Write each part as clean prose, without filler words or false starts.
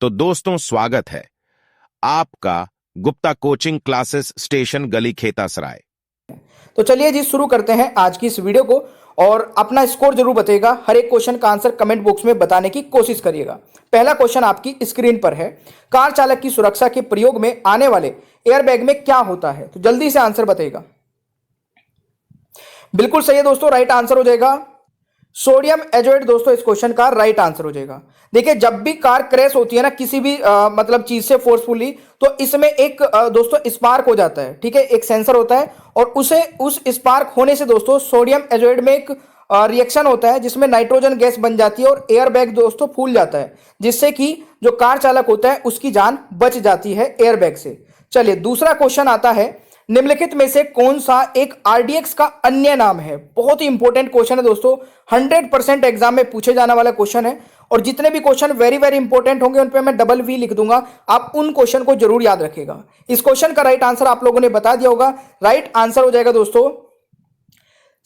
तो दोस्तों स्वागत है आपका गुप्ता कोचिंग क्लासेस स्टेशन गली खेतासराय। तो चलिए जी शुरू करते हैं आज की इस वीडियो को। और अपना स्कोर जरूर बताइएगा, हर एक क्वेश्चन का आंसर कमेंट बॉक्स में बताने की कोशिश करिएगा। पहला क्वेश्चन आपकी स्क्रीन पर है, कार चालक की सुरक्षा के प्रयोग में आने वाले एयरबैग में क्या होता है? तो जल्दी से आंसर बताइएगा। बिल्कुल सही है दोस्तों, राइट आंसर हो जाएगा सोडियम एजोएट। दोस्तों इस क्वेश्चन का राइट आंसर हो जाएगा। देखिए जब भी कार क्रैश होती है ना किसी भी मतलब चीज से फोर्सफुली, तो इसमें एक दोस्तों स्पार्क हो जाता है, ठीक है, एक सेंसर होता है और उस स्पार्क होने से दोस्तों सोडियम एजोएट में एक रिएक्शन होता है जिसमें नाइट्रोजन गैस बन जाती है और एयर बैग दोस्तों फूल जाता है, जिससे कि जो कार चालक होता है उसकी जान बच जाती है एयर बैग से। चलिए दूसरा क्वेश्चन आता है, निम्नलिखित में से कौन सा एक आरडीएक्स का अन्य नाम है? बहुत ही इंपॉर्टेंट क्वेश्चन है दोस्तों, 100% एग्जाम में पूछे जाने वाला क्वेश्चन है और जितने भी क्वेश्चन वेरी वेरी इंपॉर्टेंट होंगे उन पे मैं डबल वी लिख दूंगा, आप उन क्वेश्चन को जरूर याद रखिएगा। इस क्वेश्चन का राइट आंसर आप लोगों ने बता दिया होगा, राइट आंसर हो जाएगा दोस्तों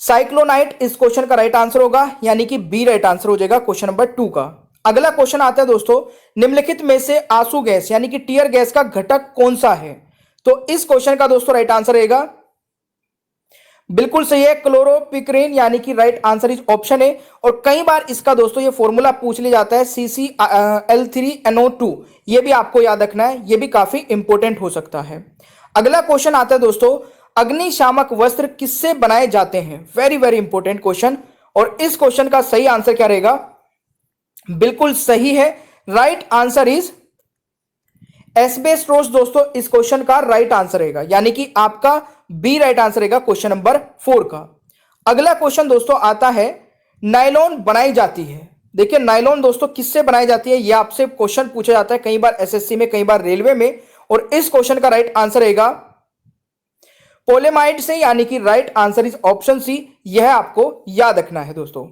साइक्लोनाइट। इस क्वेश्चन का राइट आंसर होगा, यानी कि बी राइट आंसर हो जाएगा क्वेश्चन नंबर 2 का। अगला क्वेश्चन आता है दोस्तों, निम्नलिखित में से आंसू गैस यानी कि टीयर गैस का घटक कौन सा है? तो इस क्वेश्चन का दोस्तों राइट आंसर रहेगा, बिल्कुल सही है, क्लोरोपिक्रेन, यानी कि राइट आंसर इज ऑप्शन है। और कई बार इसका दोस्तों ये फॉर्मूला पूछ लिया जाता है CCl3NO2, ये भी आपको याद रखना है, ये भी काफी इंपॉर्टेंट हो सकता है। अगला क्वेश्चन आता है दोस्तों, अग्निशामक वस्त्र किससे बनाए जाते हैं? Very very important question. और इस क्वेश्चन का सही आंसर क्या रहेगा? बिल्कुल सही है, राइट आंसर इज एस्बेस्टोस। दोस्तों इस क्वेश्चन का राइट आंसर रहेगा, यानी कि आपका बी राइट आंसर रहेगा क्वेश्चन नंबर 4 का। अगला क्वेश्चन दोस्तों आता है, नायलॉन बनाई जाती है। देखिए नायलॉन दोस्तों किससे बनाई जाती है, यह आपसे क्वेश्चन पूछा जाता है कई बार एसएससी में, कई बार रेलवे में। और इस क्वेश्चन का राइट आंसर रहेगा पोलेमाइड से, यानी कि right answer is option C, यह आपको याद रखना है दोस्तों।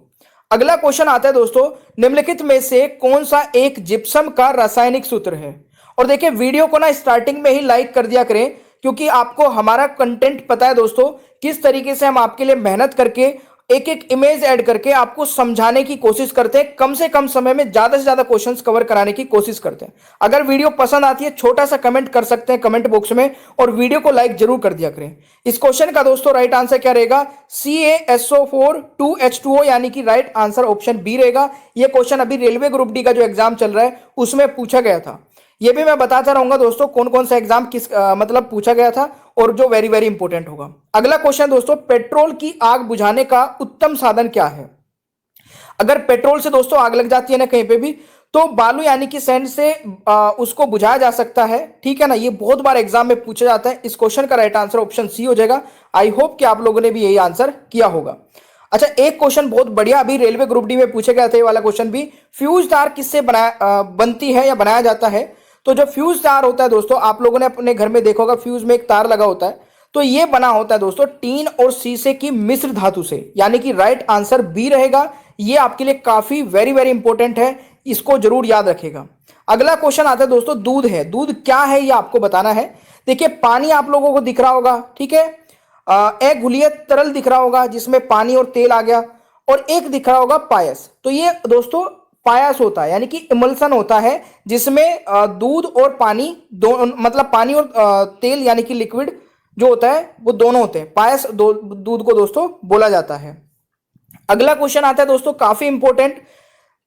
अगला क्वेश्चन आता है दोस्तों, निम्नलिखित में से कौन सा एक जिप्सम का रासायनिक सूत्र है? और देखिए वीडियो को ना स्टार्टिंग में ही लाइक कर दिया करें, क्योंकि आपको हमारा कंटेंट पता है दोस्तों किस तरीके से हम आपके लिए मेहनत करके एक एक इमेज ऐड करके आपको समझाने की कोशिश करते हैं, कम से कम समय में ज्यादा से ज्यादा क्वेश्चंस कवर कराने की कोशिश करते हैं। अगर वीडियो पसंद आती है छोटा सा कमेंट कर सकते हैं कमेंट बॉक्स में, और वीडियो को लाइक जरूर कर दिया करें। इस क्वेश्चन का दोस्तों राइट आंसर क्या रहेगा? CaSO4 2H2O, यानी कि राइट आंसर ऑप्शन बी रहेगा। यह क्वेश्चन अभी रेलवे ग्रुप डी का जो एग्जाम चल रहा है उसमें पूछा गया था। ये भी मैं बताता रहूंगा दोस्तों कौन कौन सा एग्जाम किस मतलब पूछा गया था और जो वेरी वेरी इंपॉर्टेंट होगा। अगला क्वेश्चन दोस्तों, पेट्रोल की आग बुझाने का उत्तम साधन क्या है? अगर पेट्रोल से दोस्तों आग लग जाती है ना कहीं पे भी, तो बालू यानी कि सैंड से उसको बुझाया जा सकता है, ठीक है ना। ये बहुत बार एग्जाम में पूछा जाता है। इस क्वेश्चन का राइट आंसर ऑप्शन सी हो जाएगा। आई होप कि आप लोगों ने भी यही आंसर किया होगा। अच्छा एक क्वेश्चन बहुत बढ़िया अभी रेलवे ग्रुप डी में पूछा गया था, ये वाला क्वेश्चन भी, फ्यूज तार किससे बनती है या बनाया जाता है? तो जो फ्यूज तार होता है दोस्तों, आप लोगों ने अपने घर में देखा होगा, फ्यूज में एक तार लगा होता है, तो ये बना होता है दोस्तों टीन और शीशे की मिश्र धातु से, यानी कि राइट आंसर बी रहेगा। ये आपके लिए काफी वेरी वेरी इंपॉर्टेंट है, इसको जरूर याद रखेगा। अगला क्वेश्चन आता है दोस्तों, दूध है। दूध क्या है ये आपको बताना है। देखिए पानी आप लोगों को दिख रहा होगा, ठीक है, एक घुलिया तरल दिख रहा होगा जिसमें पानी और तेल आ गया, और एक दिख रहा होगा पायस। तो ये दोस्तों पायस होता है, यानी कि इमल्सन होता है जिसमें दूध और पानी दो, मतलब पानी और तेल यानी कि लिक्विड जो होता है वो दोनों होते हैं। पायस दूध को दोस्तों बोला जाता है। अगला क्वेश्चन आता है दोस्तों काफी इंपॉर्टेंट,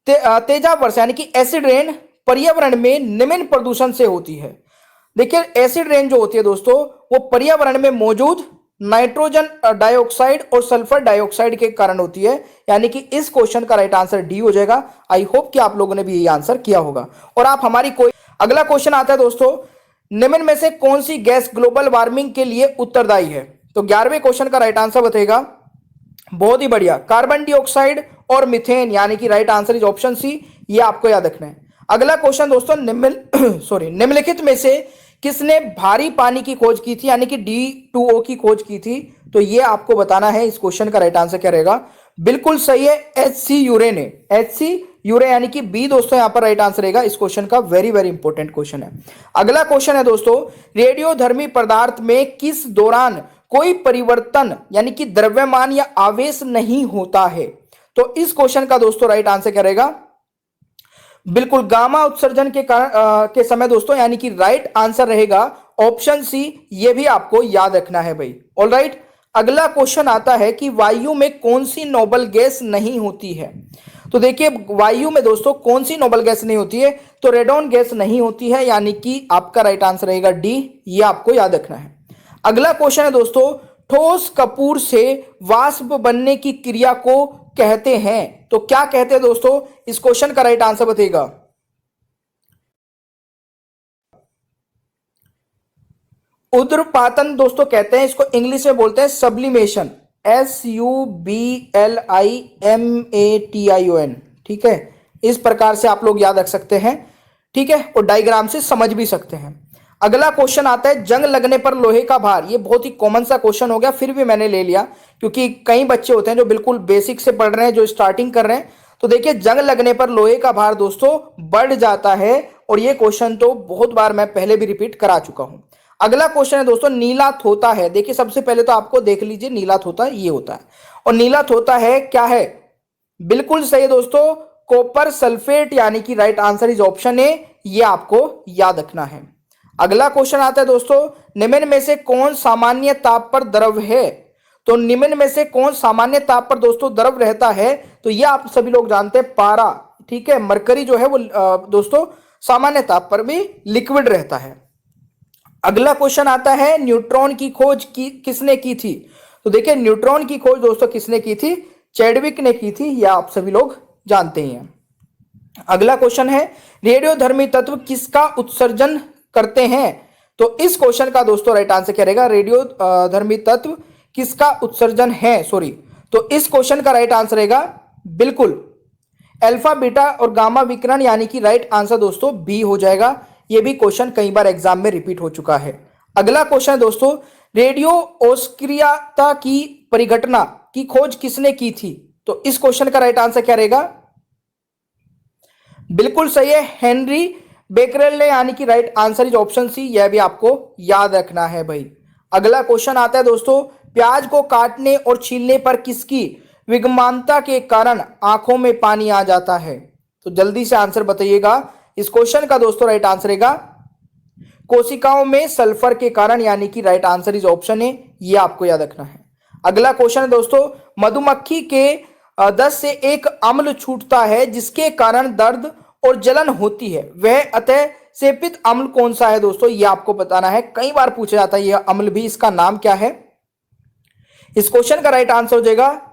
तेजाब वर्षा यानी कि एसिड रेन पर्यावरण में निम्न प्रदूषण से होती है। देखिए एसिड रेन जो होती है दोस्तों वो पर्यावरण में मौजूद नाइट्रोजन डाइऑक्साइड और सल्फर डाइऑक्साइड के कारण होती है, यानी कि इस क्वेश्चन का राइट आंसर डी हो जाएगा। आई होप कि आप लोगों ने भी यही आंसर किया होगा और आप हमारी कोई। अगला क्वेश्चन आता है दोस्तों, निम्न में से कौन सी गैस ग्लोबल वार्मिंग के लिए उत्तरदायी है? तो 11वें क्वेश्चन का राइट आंसर बताएगा, बहुत ही बढ़िया, कार्बन डाइऑक्साइड और मीथेन, यानी कि right answer is option C, ये आपको याद रखना है। अगला क्वेश्चन दोस्तों, निम्नलिखित में से किसने भारी पानी की खोज की थी, यानी कि D2O की खोज की थी? तो ये आपको बताना है। इस क्वेश्चन का राइट आंसर क्या रहेगा? बिल्कुल सही है, HC यूरे ने, HC यूरे, यानी कि बी दोस्तों यहां पर राइट आंसर रहेगा। इस क्वेश्चन का वेरी वेरी इंपॉर्टेंट क्वेश्चन है। अगला क्वेश्चन है दोस्तों, रेडियोधर्मी पदार्थ में किस दौरान कोई परिवर्तन यानी कि द्रव्यमान या आवेश नहीं होता है? तो इस क्वेश्चन का दोस्तों राइट आंसर क्या रहेगा? बिल्कुल, गामा उत्सर्जन के कारण के समय दोस्तों, यानी कि राइट आंसर रहेगा ऑप्शन सी। ये भी आपको याद रखना है भाई। ऑल राइट, अगला क्वेश्चन आता है कि वायु में कौन सी नोबल गैस नहीं होती है। तो देखिए, वायु में दोस्तों कौन सी नोबल गैस नहीं होती है, तो रेडॉन गैस नहीं होती है, यानी कि आपका राइट आंसर रहेगा डी। ये आपको याद रखना है। अगला क्वेश्चन है दोस्तों, ठोस कपूर से वाष्प बनने की क्रिया को कहते हैं, तो क्या कहते हैं दोस्तों, इस क्वेश्चन का राइट आंसर बताइएगा। उद्रपातन दोस्तों कहते हैं इसको, इंग्लिश में बोलते हैं सब्लिमेशन, SUBLIMATION। ठीक है, इस प्रकार से आप लोग याद रख सकते हैं। ठीक है, और डायग्राम से समझ भी सकते हैं। अगला क्वेश्चन आता है, जंग लगने पर लोहे का भार। ये बहुत ही कॉमन सा क्वेश्चन हो गया, फिर भी मैंने ले लिया क्योंकि कई बच्चे होते हैं जो बिल्कुल बेसिक से पढ़ रहे हैं, जो स्टार्टिंग कर रहे हैं। तो देखिए, जंग लगने पर लोहे का भार दोस्तों बढ़ जाता है, और ये क्वेश्चन तो बहुत बार मैं पहले भी रिपीट करा चुका हूं। अगला क्वेश्चन है दोस्तों, नीला थोता है। देखिए, सबसे पहले तो आपको देख लीजिए, नीला थोता ये होता है, और नीला थोता है क्या है, बिल्कुल सही है दोस्तों, कॉपर सल्फेट, यानी कि right answer is option A. ये आपको याद रखना है। अगला क्वेश्चन आता है दोस्तों, निम्न में से कौन सामान्य ताप पर द्रव है। तो निम्न में से कौन सामान्य ताप पर दोस्तों द्रव रहता है, तो ये आप सभी लोग जानते हैं, पारा। ठीक है, मरकरी जो है वो दोस्तों सामान्य ताप पर भी लिक्विड रहता है। अगला क्वेश्चन आता है, न्यूट्रॉन की खोज किसने की थी। तो देखिए, न्यूट्रॉन की खोज दोस्तों किसने की थी, चैडविक ने की थी, यह आप सभी लोग जानते ही हैं। अगला क्वेश्चन है, रेडियोधर्मी तत्व किसका उत्सर्जन करते हैं। तो इस क्वेश्चन का दोस्तों राइट आंसर क्या रहेगा, रेडियोधर्मी तत्व किसका उत्सर्जन है, सॉरी। तो इस क्वेश्चन का राइट आंसर रहेगा बिल्कुल अल्फा बीटा और गामा विकिरण, यानी कि राइट आंसर दोस्तों बी हो जाएगा। यह भी क्वेश्चन कई बार एग्जाम में रिपीट हो चुका है। अगला क्वेश्चन है दोस्तों, रेडियो ओस्क्रियता की परिघटना की खोज किसने की थी। तो इस क्वेश्चन का राइट आंसर क्या रहेगा, बिल्कुल सही है, हेनरी बेकरेल ने, यानी कि right answer is option C. यह भी आपको याद रखना है भाई। अगला क्वेश्चन आता है दोस्तों, प्याज को काटने और छीलने पर किसकी विगमानता के कारण आंखों में पानी आ जाता है। तो जल्दी से आंसर बताइएगा। इस क्वेश्चन का दोस्तों राइट आंसर रहेगा कोशिकाओं में सल्फर के कारण, यानी कि right answer is option A. यह आपको याद रखना है। अगला क्वेश्चन है दोस्तों, मधुमक्खी के 10 से एक अम्ल छूटता है जिसके कारण दर्द और जलन होती है, वह अतः सेपित अम्ल कौन सा है दोस्तों, यह आपको बताना है। कई बार पूछा जाता है यह अम्ल भी, इसका नाम क्या है। इस क्वेश्चन का राइट आंसर हो जाएगा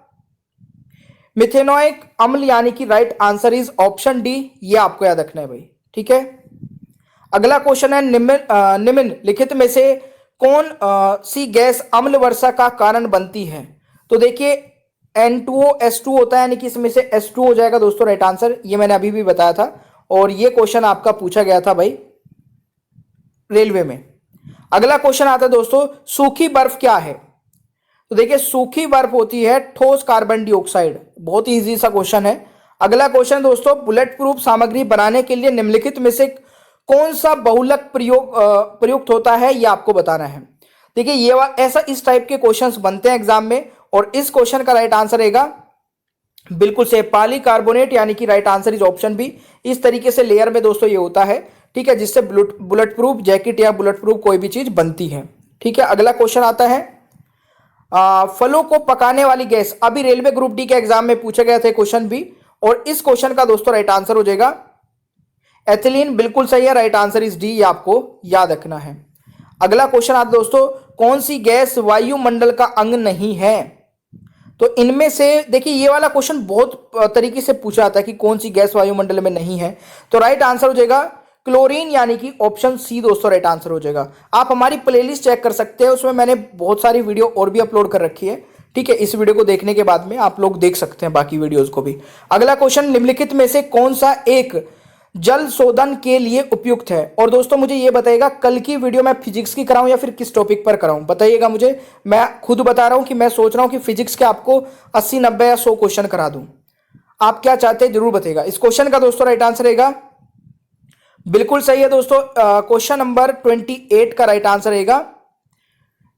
मिथेनोइक अम्ल, यानी कि right answer is option D. यह आपको याद रखना है भाई। ठीक है, अगला क्वेश्चन है, निम्नलिखित में से कौन सी गैस अम्ल वर्षा का कारण बनती है। तो देखिए, N2O होता है, यानी कि इसमें से H2 हो जाएगा दोस्तों राइट आंसर। ये मैंने अभी भी बताया था, और ये क्वेश्चन आपका पूछा गया था भाई रेलवे में। अगला क्वेश्चन आता है दोस्तों, सूखी बर्फ क्या है। तो देखिए, सूखी बर्फ होती है ठोस कार्बन डाइऑक्साइड। बहुत ही इजी सा क्वेश्चन है। अगला क्वेश्चन दोस्तों, बुलेट प्रूफ सामग्री बनाने के लिए निम्नलिखित में से कौन सा बहुलक प्रयुक्त होता है, यह आपको बताना है। देखिए, ये ऐसा इस टाइप के क्वेश्चंस बनते हैं एग्जाम में, और इस क्वेश्चन का राइट आंसर रहेगा बिल्कुल से पॉलीकार्बोनेट, यानी कि right answer is option B. इस तरीके से लेयर में दोस्तों ये होता है, ठीक है, जिससे बुलेट प्रूफ जैकेट या बुलेट प्रूफ कोई भी चीज बनती है। ठीक है, अगला क्वेश्चन आता है, फलों को पकाने वाली गैस। अभी रेलवे ग्रुप डी के एग्जाम में पूछे गए थे क्वेश्चन भी, और इस क्वेश्चन का दोस्तों राइट आंसर हो जाएगा एथिलीन। बिल्कुल सही है, राइट आंसर इज डी। ये आपको याद रखना है। अगला क्वेश्चन आता है दोस्तों, कौन सी गैस वायुमंडल का अंग नहीं है। तो इनमें से देखिए, ये वाला क्वेश्चन बहुत तरीके से पूछा जाता है कि कौन सी गैस वायुमंडल में नहीं है। तो राइट आंसर हो जाएगा क्लोरीन, यानी कि ऑप्शन सी दोस्तों राइट आंसर हो जाएगा। आप हमारी प्लेलिस्ट चेक कर सकते हैं, उसमें मैंने बहुत सारी वीडियो और भी अपलोड कर रखी है। ठीक है, इस वीडियो को देखने के बाद में आप लोग देख सकते हैं बाकी वीडियोस को भी। अगला क्वेश्चन, निम्नलिखित में से कौन सा एक जल शोधन के लिए उपयुक्त है। और दोस्तों मुझे ये बताइएगा, कल की वीडियो मैं फिजिक्स की कराऊं या फिर किस टॉपिक पर कराऊं, बताइएगा मुझे। मैं खुद बता रहा हूं कि मैं सोच रहा हूं कि फिजिक्स के आपको 80, 90 या 100 क्वेश्चन करा दूं। आप क्या चाहते हैं जरूर बताइएगा। इस क्वेश्चन का दोस्तों राइट आंसर रहेगा, बिल्कुल सही है दोस्तों, क्वेश्चन नंबर 28 का राइट आंसर रहेगा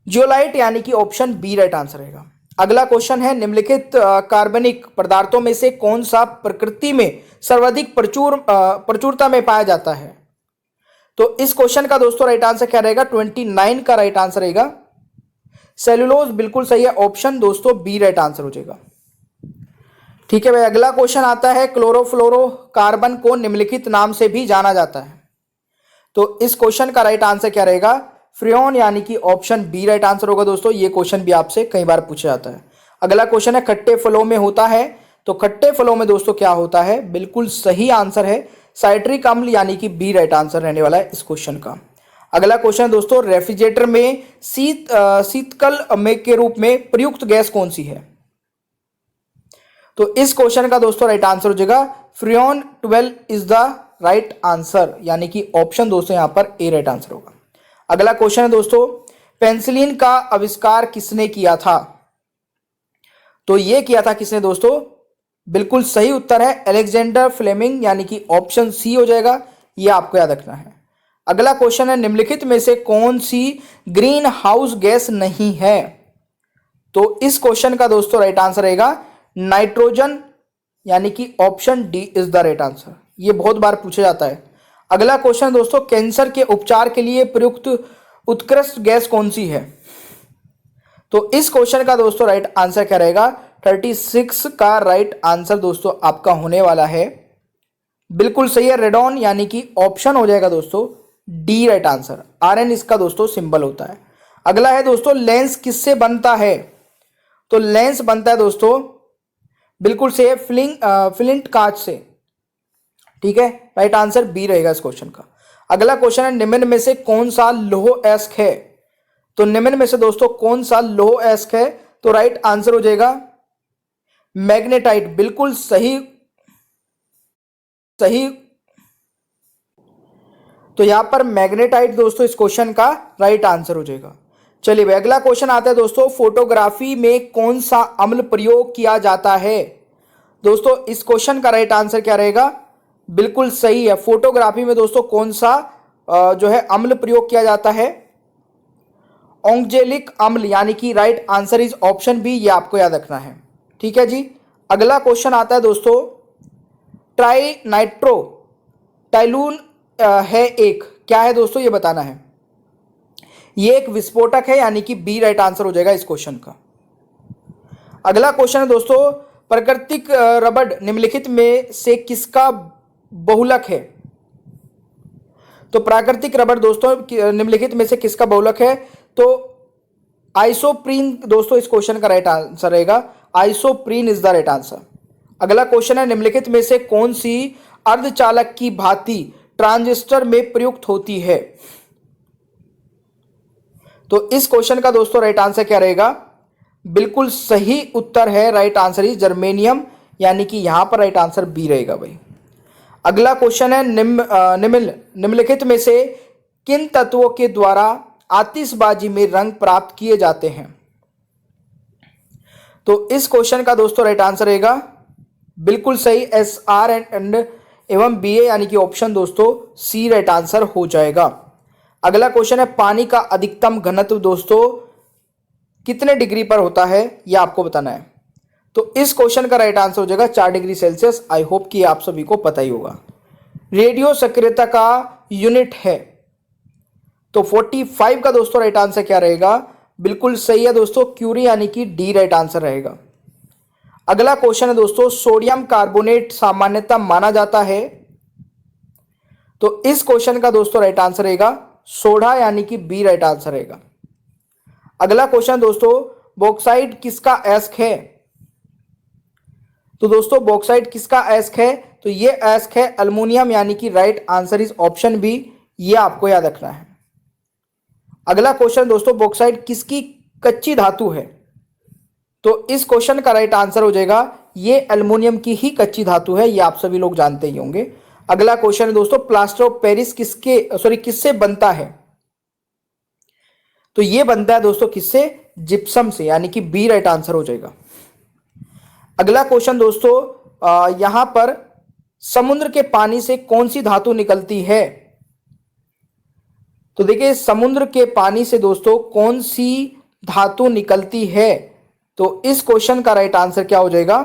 जियोलाइट, यानी कि ऑप्शन बी राइट आंसर रहेगा। अगला क्वेश्चन है निम्नलिखित कार्बनिक पदार्थों में से कौन सा प्रकृति में सर्वाधिक प्रचुरता में पाया जाता है। तो इस क्वेश्चन का दोस्तों राइट आंसर क्या रहेगा, 29 का राइट आंसर रहेगा सेलुलोज। बिल्कुल सही है, ऑप्शन दोस्तों बी राइट आंसर हो जाएगा। ठीक है भाई, अगला क्वेश्चन आता है क्लोरोफ्लोरोकार्बन को निम्नलिखित नाम से भी जाना जाता है। तो इस क्वेश्चन का राइट आंसर क्या रहेगा, फ्रियोन, यानी कि ऑप्शन बी राइट आंसर होगा दोस्तों। ये क्वेश्चन भी आपसे कई बार पूछा जाता है। अगला क्वेश्चन है खट्टे फलों में होता है, तो खट्टे फलों में दोस्तों क्या होता है, बिल्कुल सही आंसर है साइट्रिक अम्ल, यानी कि बी राइट आंसर रहने वाला है इस क्वेश्चन का। अगला क्वेश्चन है दोस्तों रेफ्रिजरेटर में शीतकल में के रूप में प्रयुक्त गैस कौन सी है। तो इस क्वेश्चन का दोस्तों राइट आंसर हो जाएगा Freon 12 is the right answer, यानी कि ऑप्शन दोस्तों यहां पर ए राइट आंसर होगा। अगला क्वेश्चन है दोस्तों पेंसिलिन का आविष्कार किसने किया था। तो यह किया था किसने दोस्तों, बिल्कुल सही उत्तर है अलेक्जेंडर फ्लेमिंग, यानी कि ऑप्शन सी हो जाएगा। यह आपको याद रखना है। अगला क्वेश्चन है निम्नलिखित में से कौन सी ग्रीन हाउस गैस नहीं है। तो इस क्वेश्चन का दोस्तों राइट आंसर रहेगा नाइट्रोजन, यानी कि option D is the right answer. यह बहुत बार पूछा जाता है। अगला क्वेश्चन दोस्तों कैंसर के उपचार के लिए प्रयुक्त उत्कृष्ट गैस कौन सी है। तो इस क्वेश्चन का दोस्तों राइट आंसर क्या रहेगा, 36 का राइट आंसर दोस्तों आपका होने वाला है। बिल्कुल सही है रेडॉन, यानी कि ऑप्शन हो जाएगा दोस्तों डी राइट आंसर। आरएन इसका दोस्तों सिंबल होता है। अगला है दोस्तों लेंस किससे बनता है। तो लेंस बनता है दोस्तों बिल्कुल से फ्लिंट कांच से। ठीक है, राइट आंसर बी रहेगा इस क्वेश्चन का। अगला क्वेश्चन है निम्न में से कौन सा लौह अयस्क है। तो निम्न में से दोस्तों कौन सा लौह अयस्क है, तो राइट आंसर हो जाएगा मैग्नेटाइट। बिल्कुल सही सही तो यहां पर मैग्नेटाइट दोस्तों इस क्वेश्चन का राइट आंसर हो जाएगा। चलिए भाई, अगला क्वेश्चन आता है दोस्तों फोटोग्राफी में कौन सा अम्ल प्रयोग किया जाता है। दोस्तों इस क्वेश्चन का राइट आंसर क्या रहेगा, बिल्कुल सही है फोटोग्राफी में दोस्तों कौन सा जो है अम्ल प्रयोग किया जाता है, ऑक्जेलिक अम्ल, यानी कि right answer is option B. ये आपको याद रखना है। ठीक है जी। अगला क्वेश्चन आता है दोस्तों ट्राई नाइट्रो टाइलून है एक, क्या है दोस्तों ये बताना है। ये एक विस्फोटक है, यानी कि बी राइट आंसर हो जाएगा इस क्वेश्चन का। अगला क्वेश्चन है दोस्तों प्राकृतिक रबड़ निम्नलिखित में से किसका बहुलक है। तो प्राकृतिक रबड़ दोस्तों निम्नलिखित में से किसका बहुलक है, तो आइसोप्रीन दोस्तों इस क्वेश्चन का राइट आंसर रहेगा। Isoprene is the right answer. अगला क्वेश्चन है निम्नलिखित में से कौन सी अर्धचालक की भांति ट्रांजिस्टर में प्रयुक्त होती है। तो इस क्वेश्चन का दोस्तों राइट आंसर क्या रहेगा, बिल्कुल सही उत्तर है राइट आंसर इज जर्मेनियम, यानी कि यहां पर राइट आंसर बी रहेगा भाई। अगला क्वेश्चन है निम्नलिखित में से किन तत्वों के द्वारा आतिशबाजी में रंग प्राप्त किए जाते हैं। तो इस क्वेश्चन का दोस्तों राइट आंसर रहेगा बिल्कुल सही SR एंड एवं BA, यानी कि ऑप्शन दोस्तों सी राइट आंसर हो जाएगा। अगला क्वेश्चन है पानी का अधिकतम घनत्व दोस्तों कितने डिग्री पर होता है, यह आपको बताना है। तो इस क्वेश्चन का राइट आंसर हो जाएगा 4 डिग्री सेल्सियस। आई होप कि आप सभी को पता ही होगा। रेडियो सक्रियता का यूनिट है, तो 45 का दोस्तों राइट आंसर क्या रहेगा, बिल्कुल सही है दोस्तों क्यूरी, यानी कि डी राइट आंसर रहेगा। अगला क्वेश्चन है दोस्तों सोडियम कार्बोनेट सामान्यतः माना जाता है, तो इस क्वेश्चन का दोस्तों राइट आंसर रहेगा सोडा, यानी कि बी राइट आंसर रहेगा। अगला क्वेश्चन दोस्तों बॉक्साइट किसका अयस्क है। तो दोस्तों बॉक्साइट किसका अयस्क है, तो ये अयस्क है अल्युमिनियम, यानी कि right answer is option B. ये आपको याद रखना है। अगला क्वेश्चन दोस्तों बॉक्साइट किसकी कच्ची धातु है। तो इस क्वेश्चन का राइट आंसर हो जाएगा ये एल्युमिनियम की ही कच्ची धातु है, ये आप सभी लोग जानते ही होंगे। अगला क्वेश्चन है दोस्तों प्लास्टर ऑफ पेरिस किससे बनता है। तो ये बनता है दोस्तों किससे, जिप्सम से, यानी कि बी राइट आंसर हो जाएगा। अगला क्वेश्चन दोस्तों यहां पर समुद्र के पानी से कौन सी धातु निकलती है। तो देखिए समुद्र के पानी से दोस्तों कौन सी धातु निकलती है, तो इस क्वेश्चन का राइट आंसर क्या हो जाएगा?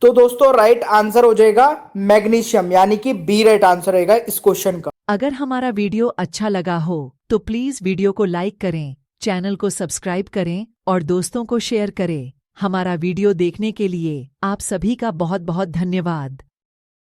तो दोस्तों राइट आंसर हो जाएगा मैग्नीशियम, यानी कि बी राइट आंसर रहेगा इस क्वेश्चन का। अगर हमारा वीडियो अच्छा लगा हो तो प्लीज वीडियो को लाइक करें, चैनल को सब्सक्राइब करें और दोस्तों को शेयर करें। हमारा वीडियो देखने के लिए आप सभी का बहुत बहुत धन्यवाद।